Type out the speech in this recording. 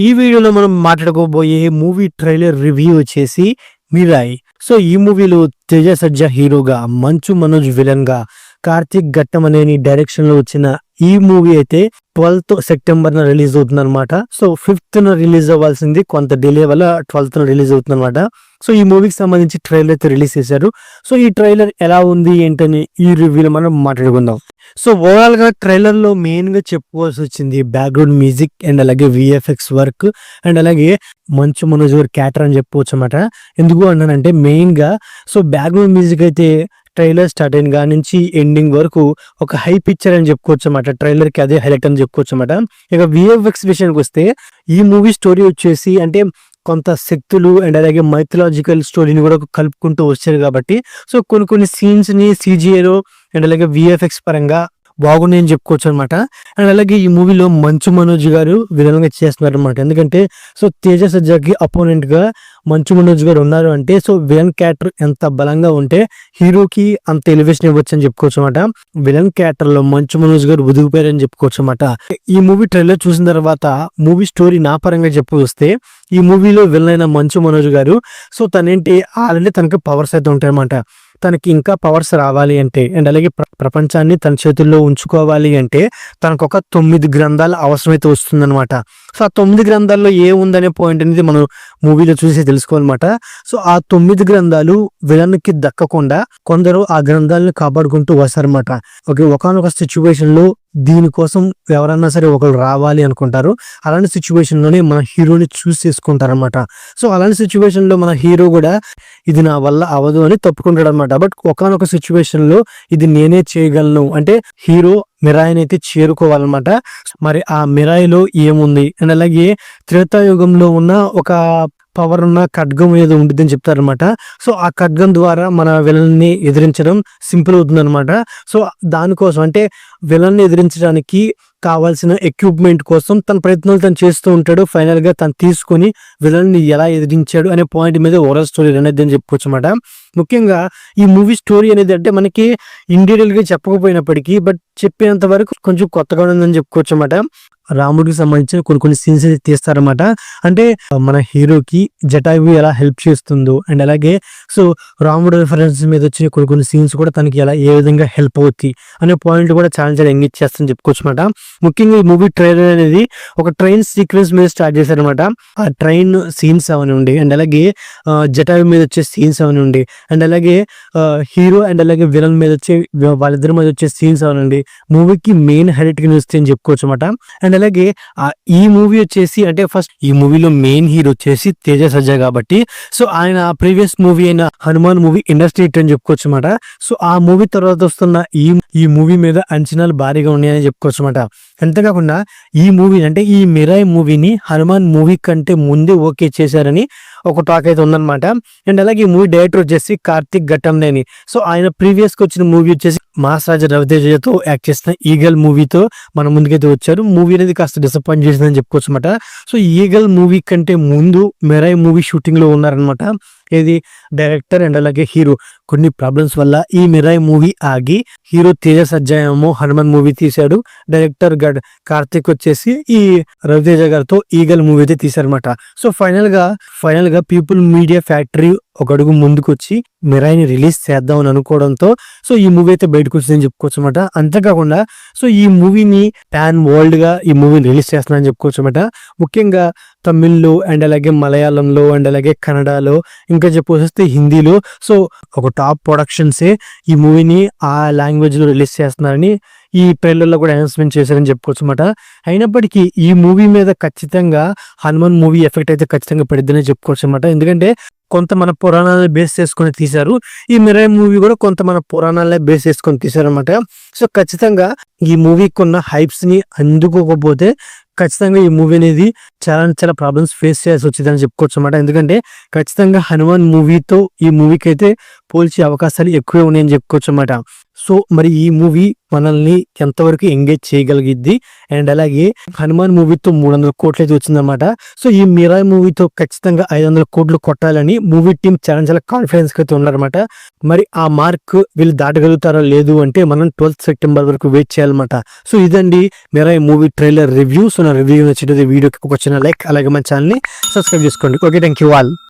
ఈ వీడియోలో మనం మాట్లాడుకోబోయే మూవీ ట్రైలర్ రివ్యూ వచ్చేసి మిరాయి. సో ఈ మూవీలో తేజ సజ్జా హీరోగా, మంచు మనోజ్ విలన్ గా, కార్తిక్ ఘట్టమనేని డైరెక్షన్ లో వచ్చిన ఈ మూవీ అయితే 12th సెప్టెంబర్ రిలీజ్ అవుతుంది అనమాట. సో 5th రిలీజ్ అవ్వాల్సింది కొంత డిలే వల్ల 12th రిలీజ్ అవుతుంది అనమాట. సో ఈ మూవీకి సంబంధించి ట్రైలర్ అయితే రిలీజ్ చేశారు. సో ఈ ట్రైలర్ ఎలా ఉంది ఏంటని ఈ రివ్యూలో మనం మాట్లాడుకుందాం. సో ఓవరాల్ గా ట్రైలర్ లో మెయిన్ గా చెప్పుకోవాల్సి వచ్చింది బ్యాక్గ్రౌండ్ మ్యూజిక్ అండ్ అలాగే విఎఫ్ఎక్స్ వర్క్ అండ్ అలాగే మంచు మనోజ్ గారు క్యాటర్ అని చెప్పుకోవచ్చు అనమాట. ఎందుకు అన్నానంటే మెయిన్ గా సో బ్యాక్గ్రౌండ్ మ్యూజిక్ అయితే ట్రైలర్ స్టార్ట్ అయిన గా నుంచి ఎండింగ్ వరకు ఒక హై పిక్చర్ అని చెప్పుకోవచ్చు అన్నమాట. ట్రైలర్ కి అదే హైలైట్ అని చెప్పుకోవచ్చు అన్నమాట. ఇక విఎఫ్ఎక్స్ విషయానికి వస్తే ఈ మూవీ స్టోరీ వచ్చేసి అంటే కొంత శక్తులు అండ్ అలాగే మైథలాజికల్ స్టోరీని కూడా కలుపుకుంటూ వచ్చారు కాబట్టి సో కొన్ని సీన్స్ ని సిజిఏలో అండ్ అలాగే విఎఫ్ఎక్స్ పరంగా బాగున్నాయని చెప్పుకోవచ్చు అనమాట. అండ్ అలాగే ఈ మూవీలో మంచు మనోజ్ గారు విలన్గా చేస్తున్నారు అనమాట. ఎందుకంటే సో తేజ సజ్జాకి అపోనెంట్ గా మంచు మనోజ్ గారు ఉన్నారు అంటే సో విలన్ క్యారెక్టర్ ఎంత బలంగా ఉంటే హీరోకి అంత ఎలివేషన్ ఇవ్వచ్చు అని చెప్పుకోవచ్చు అనమాట. విలన్ క్యారెక్టర్ లో మంచు మనోజ్ గారు ఉదిగిపోయారని చెప్పుకోవచ్చు అనమాట. ఈ మూవీ ట్రైలర్ చూసిన తర్వాత మూవీ స్టోరీ నా పరంగా చెప్పొస్తే ఈ మూవీలో విలన్ అయిన మంచు మనోజ్ గారు సో తనేంటి ఆల్రెడీ తనకి పవర్స్ అయితే ఉంటాయి అనమాట. తనకి ఇంకా పవర్స్ రావాలి అంటే అండ్ అలాగే ప్రపంచాన్ని తన చేతుల్లో ఉంచుకోవాలి అంటే తనకు ఒక 9 గ్రంథాలు అవసరమైతే వస్తుందన్నమాట. సో ఆ 9 గ్రంథాల్లో ఏముందనే పాయింట్ అనేది మనం మూవీలో చూసి తెలుసుకోవాలన్నమాట. సో ఆ 9 గ్రంథాలు విలన్ కి దక్కకుండా కొందరు ఆ గ్రంథాలను కాపాడుకుంటూ వస్తారన్నమాట. ఒకనొక సిచ్యువేషన్ లో దీనికోసం ఎవరన్నా సరే ఒకరు రావాలి అనుకుంటారు. అలాంటి సిచ్యువేషన్ లోనే మన హీరోని చూస్ చేసుకుంటారనమాట. సో అలాంటి సిచ్యువేషన్ లో మన హీరో కూడా ఇది నా వల్ల అవదు అని తప్పుకుంటాడు అనమాట. బట్ ఒకనొక సిచ్యువేషన్ లో ఇది నేనే చేయగలను అంటే హీరో మిరాయిని అయితే చేరుకోవాలన్నమాట. మరి ఆ మిరాయిలో ఏముంది అండ్ అలాగే త్రేతాయుగంలో ఉన్న ఒక పవర్ ఉన్న ఖడ్గం ఏదో ఉంటుందని చెప్తారనమాట. సో ఆ ఖడ్గం ద్వారా మన విలన్ ని ఎదిరించడం సింపుల్ అవుతుంది అనమాట. సో దానికోసం అంటే విలన్ ని ఎదిరించడానికి కావాల్సిన ఎక్విప్మెంట్ కోసం తన ప్రయత్నాలు తను చేస్తూ ఉంటాడు. ఫైనల్ గా తను తీసుకొని విలన్ ని ఎలా ఎదిరించాడు అనే పాయింట్ మీద ఓవరాల్ స్టోరీ అనేది అని చెప్పుకోవచ్చు అనమాట. ముఖ్యంగా ఈ మూవీ స్టోరీ అనేది అంటే మనకి ఇండీరియల్ గా చెప్పకపోయినప్పటికీ బట్ చెప్పేంత వరకు కొంచెం కొత్తగా ఉందని చెప్పుకోవచ్చు అనమాట. రాముడికి సంబంధించిన కొన్ని సీన్స్ అయితే తీస్తారన్నమాట. అంటే మన హీరోకి జటాయు ఎలా హెల్ప్ చేస్తుందో అండ్ అలాగే సో రాముడు రిఫరెన్స్ మీద వచ్చిన కొన్ని సీన్స్ కూడా తనకి ఎలా ఏ విధంగా హెల్ప్ అవుతాయి అనే పాయింట్ కూడా చాలా ఎంగేజ్ చేస్తుందని చెప్పుకోవచ్చు అనమాట. ముఖ్యంగా ఈ మూవీ ట్రైలర్ అనేది ఒక ట్రైన్ సీక్వెన్స్ మీద స్టార్ట్ చేశారనమాట. ఆ ట్రైన్ సీన్స్ అవనండి అండ్ అలాగే జటాయు మీద వచ్చే సీన్స్ అవనండి అండ్ అలాగే హీరో అండ్ అలాగే విలన్ మీద వచ్చే వాళ్ళిద్దరి మీద వచ్చే సీన్స్ అవనండి మూవీకి మెయిన్ హైలైట్ గా వస్తాయి అని చెప్పుకోవచ్చు అనమాట. అండ్ అలాగే ఈ మూవీ వచ్చేసి అంటే ఫస్ట్ ఈ మూవీలో మెయిన్ హీరో వచ్చేసి తేజ సజ్జా కాబట్టి సో ఆయన ప్రీవియస్ మూవీ అయిన హనుమాన్ మూవీ ఇండస్ట్రీ హిట్ అని చెప్పుకోవచ్చు అనమాట. సో ఆ మూవీ తర్వాత వస్తున్న ఈ మూవీ మీద అంచనాలు భారీగా ఉన్నాయని చెప్పుకోవచ్చు అనమాట. అంతేకాకుండా ఈ మూవీ అంటే ఈ మిరాయి మూవీని హనుమాన్ మూవీ కంటే ముందే ఓకే చేశారని ఒక టాక్ అయితే ఉందన్నమాట. అండ్ అలాగే ఈ మూవీ డైరెక్టర్ వచ్చేసి కార్తిక్ ఘట్టమనేని. సో ఆయన ప్రీవియస్ గా వచ్చిన మూవీ వచ్చేసి మాస్ రాజా రవితేజతో యాక్ట్ చేసిన ఈగల్ మూవీతో మన ముందుకైతే వచ్చారు. మూవీ అనేది కాస్త డిసప్పాయింట్ చేసిందని చెప్పుకోవచ్చు అనమాట. సో ఈగల్ మూవీ కంటే ముందు మిరాయి మూవీ షూటింగ్ లో ఉన్నారనమాట. ఏది డైరెక్టర్ అండ్ అలాగే హీరో కొన్ని ప్రాబ్లమ్స్ వల్ల ఈ మిరాయి మూవీ ఆగి హీరో తేజ సజ్జా ఏమో హనుమాన్ మూవీ తీశాడు. డైరెక్టర్ కార్తిక్ వచ్చేసి ఈ రవితేజ గారితో ఈగల్ మూవీ అయితే తీశారనమాట. సో ఫైనల్ గా పీపుల్ మీడియా ఫ్యాక్టరీ ఒక అడుగు ముందుకు వచ్చి మిరాయిని రిలీజ్ చేద్దాం అని అనుకోవడంతో సో ఈ మూవీ అయితే బయటకు వచ్చిందని చెప్పుకోవచ్చు అనమాట. అంతేకాకుండా సో ఈ మూవీని పాన్ వరల్డ్ గా ఈ మూవీని రిలీజ్ చేస్తున్నారని చెప్పుకోవచ్చు అనమాట. ముఖ్యంగా తమిళ్లో అండ్ అలాగే మలయాళంలో అండ్ అలాగే కన్నడలో ఇంకా చెప్పొస్తే హిందీలో సో ఒక టాప్ ప్రొడక్షన్సే ఈ మూవీని ఆ లాంగ్వేజ్ లో రిలీజ్ చేస్తున్నారని ఈ ట్రైలర్ లో కూడా అనౌన్స్మెంట్ చేశారని చెప్పుకోవచ్చు అనమాట. అయినప్పటికీ ఈ మూవీ మీద ఖచ్చితంగా హనుమాన్ మూవీ ఎఫెక్ట్ అయితే ఖచ్చితంగా పడిద్దని చెప్పుకోవచ్చు అనమాట. ఎందుకంటే కొంత మన పురాణాలను బేస్ చేసుకొని తీశారు. ఈ మిరాయి మూవీ కూడా కొంత మన పురాణాలనే బేస్ చేసుకొని తీశారు అనమాట. సో ఖచ్చితంగా ఈ మూవీకి ఉన్న హైప్స్ ని అందుకోకపోతే ఖచ్చితంగా ఈ మూవీ అనేది చాలా ప్రాబ్లమ్స్ ఫేస్ చేయాల్సి వచ్చిందని చెప్పుకోవచ్చు అనమాట. ఎందుకంటే ఖచ్చితంగా హనుమాన్ మూవీతో ఈ మూవీకి అయితే పోల్చే అవకాశాలు ఎక్కువే ఉన్నాయని చెప్పుకోవచ్చు అనమాట. సో మరి ఈ మూవీ మనల్ని ఎంతవరకు ఎంగేజ్ చేయగలిగిద్ది అండ్ అలాగే హనుమాన్ మూవీతో 300 కోట్లు అయితే వచ్చిందన్నమాట. సో ఈ మిరాయి మూవీతో ఖచ్చితంగా 500 కోట్లు కొట్టాలని మూవీ టీం చాలా కాన్ఫిడెన్స్ అయితే ఉన్నారన్నమాట. మరి ఆ మార్క్ వీళ్ళు దాటగలుగుతారో లేదు అంటే మనం 12th సెప్టెంబర్ వరకు వెయిట్ చేయాలన్నమాట. సో ఇదండి Mirai movie trailer review. So నా రివ్యూ నచ్చినది వీడియోకి ఒక చిన్న చిన్న లైక్, అలాగే మన ఛానల్ని సబ్స్క్రైబ్ చేసుకోండి. Okay, thank you all.